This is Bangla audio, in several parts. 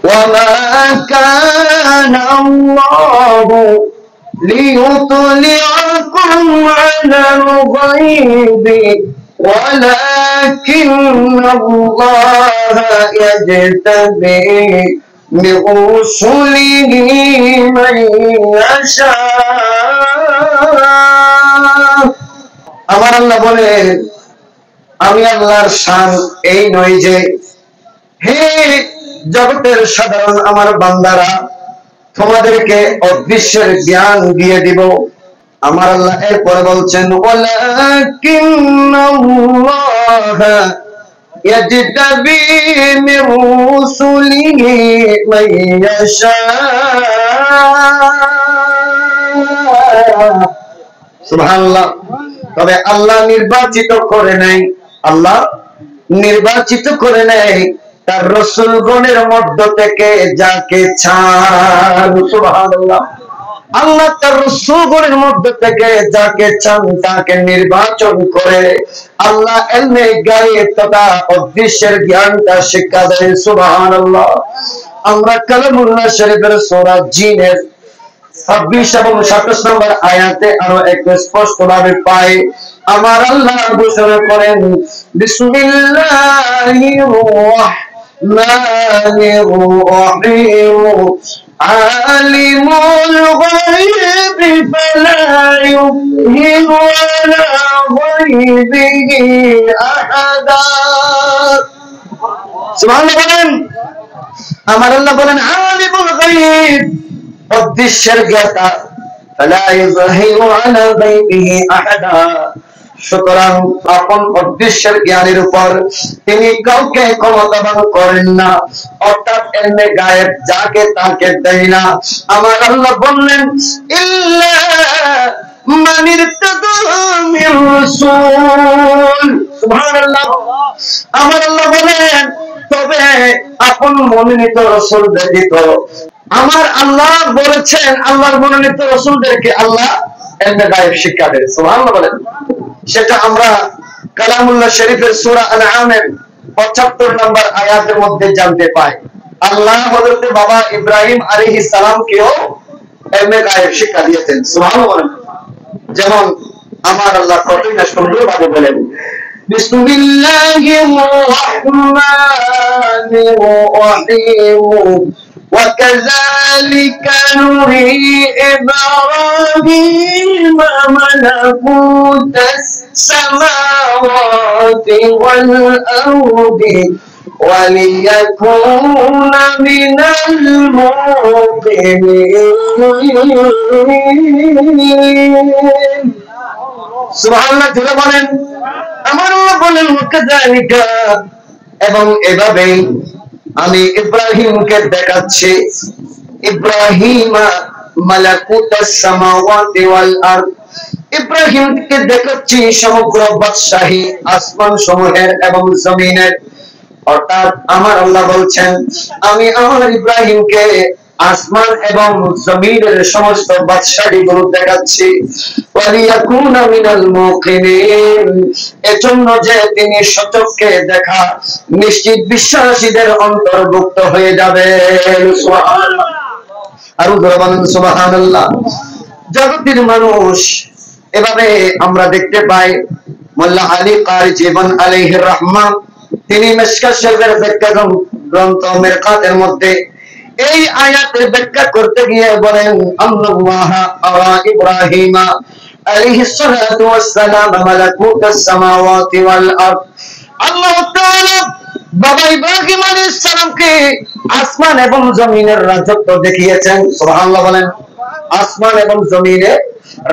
وما كان الله ليطلعكم على الغيب ولكن الله يجتبي من رسله من يشاء আমার আল্লাহ বলেন আমি আল্লাহর শান এই নয় যে হে জগতের সাধারণ আমার বান্দারা তোমাদেরকে অদৃশ্যের জ্ঞান দিয়ে দিব। আমার আল্লাহ এরপরে বলছেন ওয়ালাকিন্নাল্লাহ ইয়াজতাবি মির রুসুলিহি মান ইয়াশা। সুবহানাল্লাহ। তবে আল্লাহ নির্বাচিত করে নাই, আল্লাহ নির্বাচিত করে নাই তার রাসূলগণের মধ্য থেকে যাকে চান। সুবহানাল্লাহ। আল্লাহ তার রাসূলগণের মধ্য থেকে যাকে চান তাকে নির্বাচন করে আল্লাহ ইলমে গায়ব তথা অদৃশ্যের জ্ঞানটা শিক্ষা দেন। সুবহানাল্লাহ। আমরা কালামুল্লাহ শরীফের সূরা জিনের 26 এবং 27 নম্বর আয়াতে আরো একটু স্পষ্ট ভাবে পাই। আমার আল্লাহ ঘোষণা করেন বিসমিল্লাহির রাহমানির রাহিম আলিমুল গায়বি ফালা ইউযহিরু আলা গায়বিহি আহাদা। সুবহানাল্লাহ। আমার আল্লাহ বলেন আলিমুল গায়ব অদৃশ্যের জ্ঞাতা ফালা ইউযহিরু আলা গায়বিহি আহাদা। সুতরাং আপন অদৃশ্যের জ্ঞানের উপর তিনি কাউকে ক্ষমতাবান করেন না, অর্থাৎ ইলমে গায়েব যাকে তাকে দেয় না। আমার আল্লাহ বললেন ইল্লা মান ইরতাদা মির রাসূল। সুবহানাল্লাহ। আমার আল্লাহ বলেন তবে আপন মনোনীত রাসূল ব্যতীত আমার আল্লাহ বলেছেন আল্লাহর মনোনীত রাসূলদেরকে আল্লাহ ইলমে গায়েব শিক্ষা দেন। সুবহানাল্লাহ বলেন। সেটা আমরা কালামুল্লাহ শরীফের সূরা আনআমের 75 নম্বর আয়াতের মধ্যে জানতে পাই। আল্লাহ হযরত বাবা ইব্রাহিম আলাইহিস সালামকেও ইলমে গায়েব শিক্ষা দিয়েছেন। সুবহানাল্লাহ বলেন। যেমন আমার আল্লাহ কতই না সুন্দরভাবে বলেন বিসমিল্লাহির রাহমানির রাহিম وكذلك نري إبراهيم ملكوت السماوات والأرض وليكون من الموقنين। সুবহানাল্লাহ। জোরে বলেন। আমার আল্লাহ বলেন وكذلك এবং এভাবেই আমি ইব্রাহিমকে দেখাচ্ছি ইব্রাহিম মালাকুতাস সামাওয়াতি ওয়াল আরদ। ইব্রাহিমকে দেখাচ্ছি সমগ্র বাদশাহী আসমান সমূহের এবং জমিনের। অর্থাৎ আমার আল্লাহ বলছেন আমি আমার ইব্রাহিমকে আসমান এবং জমিনের সমস্ত বাদশাহী গুলো দেখাচ্ছি ওয়ালিয়াকুনা মিনাল মুকিনিন, এজন্য যে তিনি সচক্ষে দেখা নিশ্চিত বিশ্বাসীদের অন্তর্ভুক্ত হয়ে যাবে। সুবহানাল্লাহ। আর বলেন সুবহানাল্লাহ। জগতের মানুষ এভাবে আমরা দেখতে পাই মোল্লা আলী কারি জীবন আলাইহির রহমান তিনি মিশকাত শরীফের ব্যাখ্যা গ্রন্থ মিরকাতের মধ্যে এই আয়াতের ব্যাখ্যা করতে গিয়ে বলেন আল্লাহ আরা ইব্রাহিম আলাইহিস সালাতু ওয়াস সালাম মালাকুতাস সামাওয়াতি ওয়াল আরদ। আল্লাহ তাআলা বাবা ইব্রাহিম আলাইহিস সালামকে আসমান এবং জমিনের রাজত্ব দেখিয়েছেন। সুবহানাল্লাহ বলেন। আসমান এবং জমিনের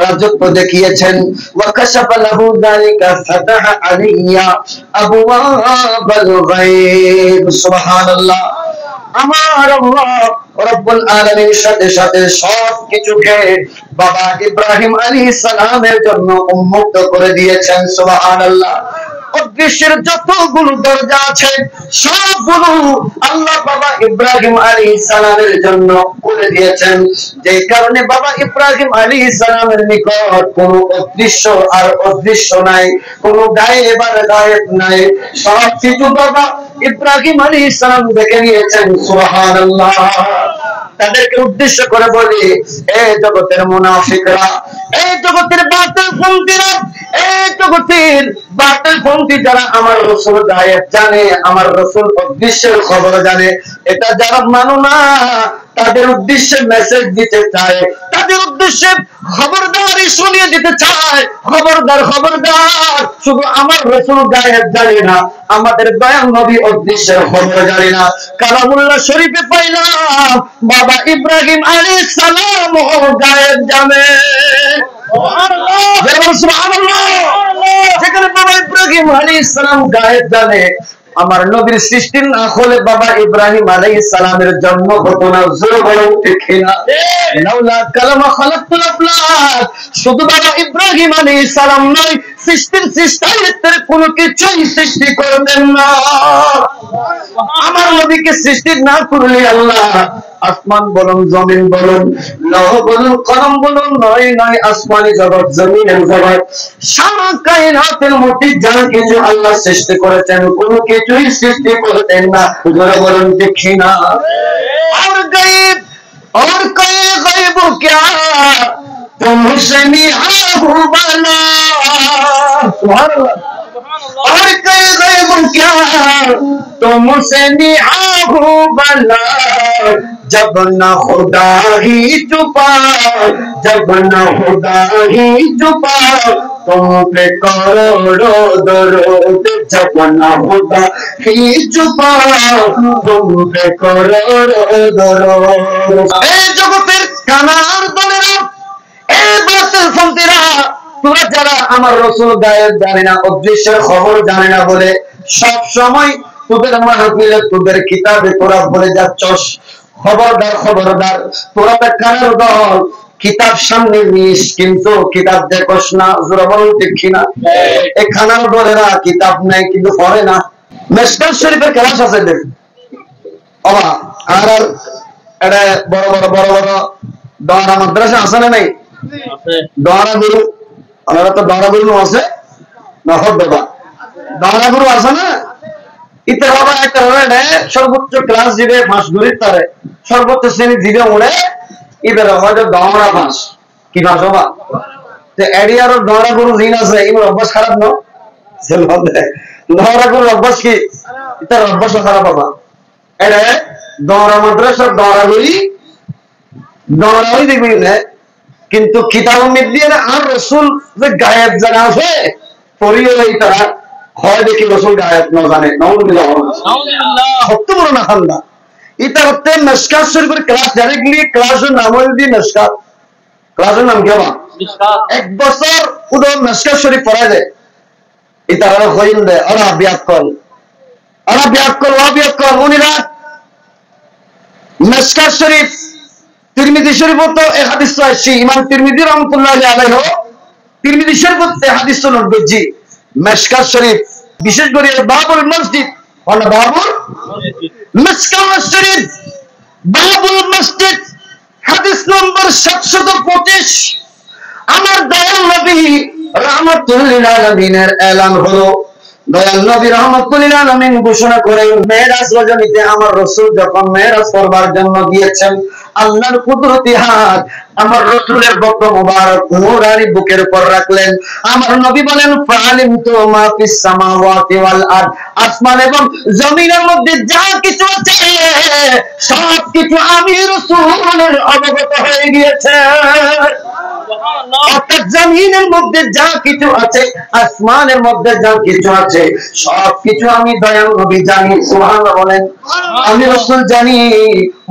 রাজত্ব দেখিয়েছেন। ওয়াকাশাফা লাহু যালিকা ফাতাহা আলাইয়া আবওয়াবাল গায়ব। সুবহানাল্লাহ। আমার আল্লাহ রব্বুল আলামিন সাথে সাথে সব কিছুকে বাবা ইব্রাহিম আলাইহিস সালামের জন্য উন্মুক্ত করে দিয়েছেন। সুবহানাল্লাহ। অদৃশ্যের যতগুলো দরজা আছে সবগুলো আল্লাহ বাবা ইব্রাহিম আলাইহিস সালামের জন্য বলে দিয়েছেন, যে কারণে বাবা ইব্রাহিম আলাইহিস সালামের নিকট কোনো অদৃশ্য আর অদৃশ্য নাই, কোনো গায়েব আর গায়েব নাই, সব কিছু বাবা ইব্রাহিম আলাইহিস সালাম দেখে নিয়েছেন। সুবহানাল্লাহ। তাদেরকে উদ্দেশ্য করে বলি, এই জগতের মুনাফিকরা, এই জগতের বাতিলপন্থীরা, এই জগতের বাতিলপন্থী যারা আমার রাসূল গায়েব জানে, আমার রাসূল অদৃশ্যের খবর জানে, এটা যারা মানো না, তাদের উদ্দেশ্যে মেসেজ দিতে চায়, তাদের উদ্দেশ্যে খবরদারি শুনিয়ে দিতে চায়, খবরদার খবরদার, শুধু আমার রাসূল গায়েব জানে না, আমাদের দয়াল নবী অদৃশ্যের খবর জানে না। কালামুল্লাহ শরীফে পাইলাম বাবা ইব্রাহিম আলাইহিস সালাম গায়েব জানে। যেখানে বাবা ইব্রাহিম আলাইহিস সালাম গায়েব জানে, আমার নবীর সৃষ্টি না হলে বাবা ইব্রাহিম আলাইহিস সালামের জন্ম হতো না। জোরে বলো ঠিক না? লাউলা কালামা খালাকতুল আফলাক, শুধু বাবা ইব্রাহিম আলাইহিস সালাম নয়, সৃষ্টির সৃষ্টায়িত্বের কোনো কিছুই সৃষ্টি করবেন না। আমার নবীকে সৃষ্টি না করলে আল্লাহ আসমান বলুন, জমিন বলুন, লৌহ বলুন, কলম বলুন, নয় নয় আসমানি জগৎ, জমিনের জগৎ, সারা কায়নাতের মধ্যে যা কিছু আল্লাহ সৃষ্টি করেছেন, কোনো কিছুই সৃষ্টি করতেন না। জোরে বলুন দেখি না? আর গায়েব और कोई गैब क्या तुमसे निहाहू बना, और कोई गैब क्या तुमसे निहाहू बना, जब न खुदा ही छुपा, जब न खुदा ही छुपा, तुम पे करोड़ों दरूद, जब न खुदा ही छुपा, तुम पे करोड़ों दरूद। ए जगतेर कानार दलेरा, ए बातिलपন্থীরা, তোরা যারা আমার রাসূল গায়েব জানে না, অদৃশ্যের খবর জানে না বলে সব সময় তোদের মাহফিলে, তোদের কিতাবে তোরা বলে যাচ্ছস, খবরদার খবরদার, তোরা তো কানার দল, কিতাব সামনে নিস কিন্তু কিতাব দেখোস না। জোরে বলুন ঠিক না? এই খানার দলেরা কিতাব নাই কিন্তু পড়ে না। মিশকাত শরীফের ক্লাস আছে দেখ বাবা, আর এটা বড় বড় বড় বড় দোয়ারা মাদ্রাসা আছে না? নাই দোয়ারা গুরু, আমরা তো দোয়ারা গুরু আছে না? হদ বাবা দোয়ারা গুরু আছে না? ইতে বাবা একটা হলে সর্বোচ্চ ক্লাস দিবে ফাঁস ঘুরির তারে, সর্বোচ্চ শ্রেণী দিবে উড়ে ইবের হয়তো দোয়ারা ফাঁস কি ফাঁস বাবা। তো এরিয়ার দোয়ারা গুরু দিন আছে, এগুলো অভ্যাস খারাপ ন? দোয়ারা গুরু অভ্যাস কি? ইতার অভ্যাস খারাপ বাবা। এটা দোয়ারা মাদ্রাসার দোয়ারা গুলি দোয়ারাই দেখবি না, কিন্তু কিতাব দিয়ে আর রসুল যে গায়েব জানা আছে পড়িয়ে তারা হয় দেখি রসুল গায়েব না জানে। সত্য বড় না খান্দা এটা হচ্ছে মিশকাত শরীফের ক্লাস, ডাইরেক্টলি ক্লাসের নাম হল দিয়ে মিশকাত। ক্লাসের নাম কি বাবা? এক বছর উদয় মিশকাত শরীফ পড়া যায়, এটা ওরা হইল দেয়, ওরা বিয়াত কল, ওরা বিয়াত কল, ওরা বিয়াত কল উনিরা মিশকাত শরীফ, তিরমিজি শরীফ তো এক হাদিস আছে, ইমাম তিরমিজি রহমাতুল্লাহ আলাইহি তিরমিজি শরীফ তো হাদিস নবজি, মিশকাত শরীফ বিশেষ করে বাবুল মসজিদ, ওলা বাবুল মিশকাত শরীফ, বাবুল মসজিদ, হাদিস নম্বর 725। আমার দয়াল নবী রাহমাতুল লিল আলামিনের এলান হলো, দয়াল নবী রাহমাতুল লিল আলামিন ঘোষণা করেন, মেরাজ রজনীতে আমার রাসূল যখন মেরাজ করবার জন্য গিয়েছেন, আল্লাহর কুদরতি হাত আমার রাসূলের বক্র মোবারক নূরানি বুকের উপর রাখলেন। আমার নবী বলেন, ফাআলিমতু মা ফিস সামাওয়াতি ওয়াল আরদ, আসমান এবং জমিনের মধ্যে যা কিছু আছে সব কিছু আমি রাসূলের অবগত হয়ে গিয়েছে। অর্থাৎ জমিনের মধ্যে যা কিছু আছে, আসমানের মধ্যে যা কিছু আছে, সব কিছু আমি দয়াল নবী জানি। সুবহানাল্লাহ বলেন। আমি রাসূল জানি।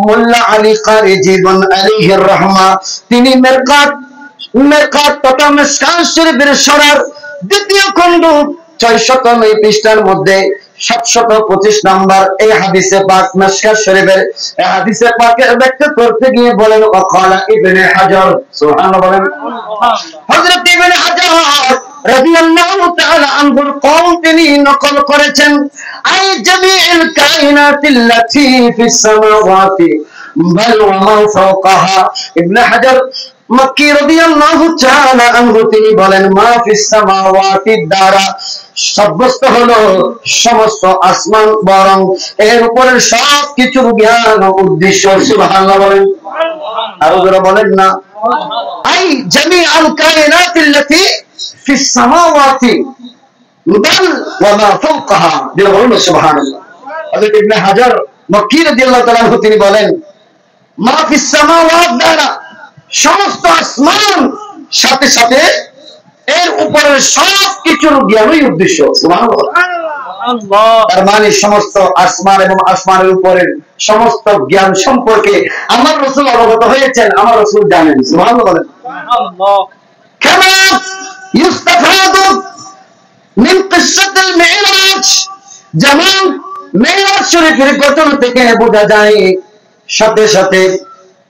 মোল্লা আলী কারি জীবন আলাইহির রহমা, তিনি মেরকাত তথা মিশকাত শরীফের সরার দ্বিতীয় খণ্ড 609 পৃষ্ঠার মধ্যে 725 নাম্বার এই হাদিসে পাক মিশকাত শরীফের এই হাদিসে পাকের ব্যাখ্যা করতে গিয়ে বলেন, ওয়াকালা ইবনে হাজার, সুবহানাল্লাহ বলেন, হযরত ইবনে হাজার রাদিয়াল্লাহু তাআলা আনহুর কওল তিনি নকল করেছেন, আই জামিউল কায়নাতিল্লাতী ফিস সামাওয়াতি বাল ওয়া মা ফাওকাহা। ইবনে হাজার মক্কি রাদিয়াল্লাহু তাআলা আনহু তিনি বলেন, মা ফিস সামাওয়াতি দ্বারা সাব্যস্ত হলো সমস্ত আসমান, বরং এর উপরের সব কিছুর জ্ঞান ও উদ্দেশ্য। সুবহানাল্লাহ বলেন, আরো যারা বলেন না, আই জামিউল কায়নাতিল্লাতী ফিস সামাওয়াতি বাল ওয়া মা ফাওকাহা। বলুন সুবহানাল্লাহ। হযরত ইবনে হাজার মক্কি রাদিয়াল্লাহু তাআলা আনহু তিনি বলেন, মা ফিস সামাওয়াত দ্বারা সমস্ত আসমান, সাথে সাথে এর উপরের সব কিছুর জ্ঞানই উদ্দেশ্য। সুবহানাল্লাহ। তার মানে সমস্ত আসমান এবং আসমানের উপরের সমস্ত জ্ঞান সম্পর্কে আমার রাসূল অবগত হয়েছেন, আমার রাসূল জানেন। সুবহানাল্লাহ বলেন। কামা ইস্তাফাদু মিন কিসসাতিল মিরাজ, যেমন মিরাজ শরীফের ঘটনা থেকে বোঝা যায়, সাথে সাথে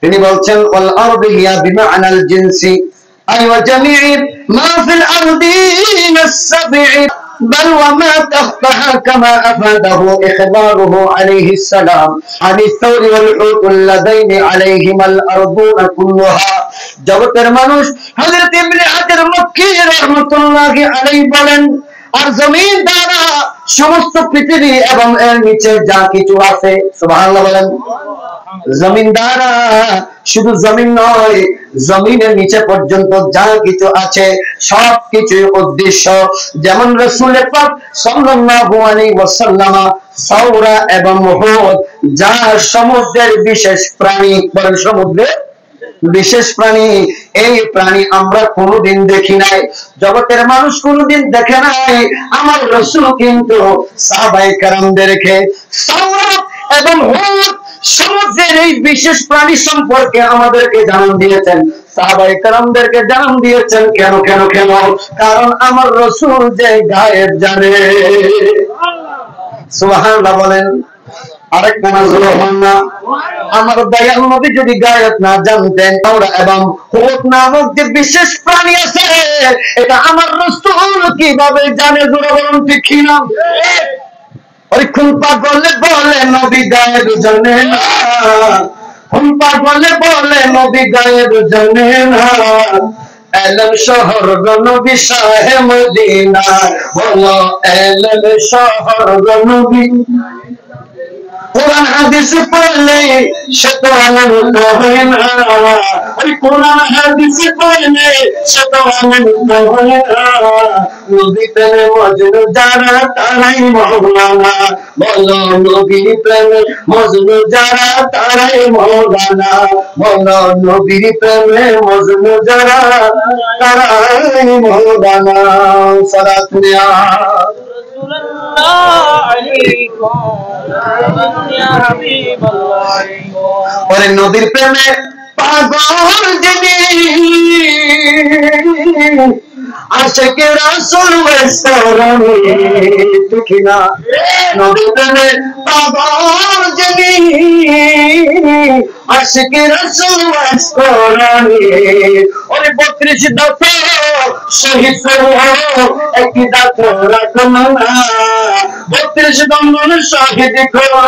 তিনি বলছেন, ওয়াল আরদু হিয়া বিমা'নাল জিনসি আই ওয়া জামি'i মা ফিল আরদি মিনাস সাব'i بل وما تحتها كما أفاده إخباره عليه السلام عن الثور والحوت اللذين عليهما الأرضون كلها। জগতের মানুষ হযরত ইবনে হাজার মক্কি রাহমাতুল্লাহি আলাইহি বলেন, আর জমিন দ্বারা সমস্ত পৃথিবী এবং এর নিচে যা কিছু আছে। সুবহানাল্লাহ বলেন। জমিন দ্বারা শুধু জমিন নয়, জমিনের নিচে পর্যন্ত যা কিছু আছে সব কিছুর উদ্দেশ্য। যেমন রাসূল পাক সাল্লাল্লাহু আলাইহি ওয়াসাল্লাম সাওরা এবং হুদ, যা সমুদ্রের বিশেষ প্রাণী, বলেন সমুদ্রের বিশেষ প্রাণী, এই প্রাণী আমরা কোনোদিন দেখি নাই, জগতের মানুষ কোনোদিন দেখে নাই। আমার রাসূল কিন্তু সাহাবায়ে কেরামদেরকে সাওরা এবং হুদ সমুদ্রের এই বিশেষ প্রাণী সম্পর্কে আমাদেরকে জানান দিয়েছেন, সাহাবায়ে কেরামদেরকে জানান দিয়েছেন। কেন কেন কেন? কারণ আমার রাসূল যে গায়েব জানে। সুবহানাল্লাহ বলেন। আরেক নামাজ হলো না, আমার দয়াল নবী যদি গায়েব না জানতেন, সাওরা এবং হুদ নামক যে বিশেষ প্রাণী আছে, এটা আমার রাসূল কিভাবে জানে? জোরে বলুন ঠিক কি না? ওই কোন পাগলে বলে নবী গায়েব জানে না, কোন পাগলে বলে নবী গায়েব জানে না, এলেম শহর নবী শাহে মদিনা, বলো এলেম শহর নবী। কোরআন হাদিস পড়লে সে তো আনন্দ হয় না, ওই কোরআন হাদিস পড়লে সে তো আনন্দ হয় না, নবী প্রেমে মজনু যারা তারাই মওলানা, বলো নবী প্রেমে মজনু যারা তারাই মওলানা, বলো নবী প্রেমে মজনু যারা তারাই মওলানা। সালাত নিয়া ওরে নবীর প্রেমে পাগল যিনি, আশিক রাসূল ওয়াসরানি, ঠিক না? নবীর প্রেমে পাগল যিনি, আশিক রাসূল ওয়াসরানি। ওরে 32 দফা শহীদ হলো একই দাঁত রাখনা, 32 দন্দন শহীদ করো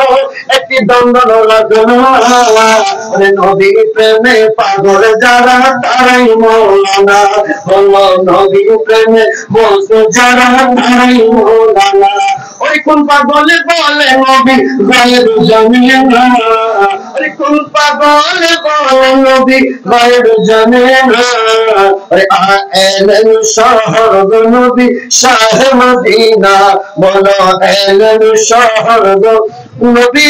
একটি দন্দন রাখনা। ওরে নবীর প্রেমে পাগল যারা তারাই মওলানা, বলো নবীর প্রেমে মজনু যারা তারাই মওলানা। ওই কোন পাগলে বলে নবী গায়েব জানে না, ওই কোন পাগলে বলে নবী গায়েব জানে না, ওরে এলেন শহর নবী শাহে মদিনা, বলো এলেন শহর নবী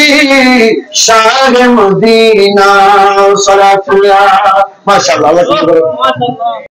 শাহে মদিনা। সালাতুল্লাহ। মাশাআল্লাহ।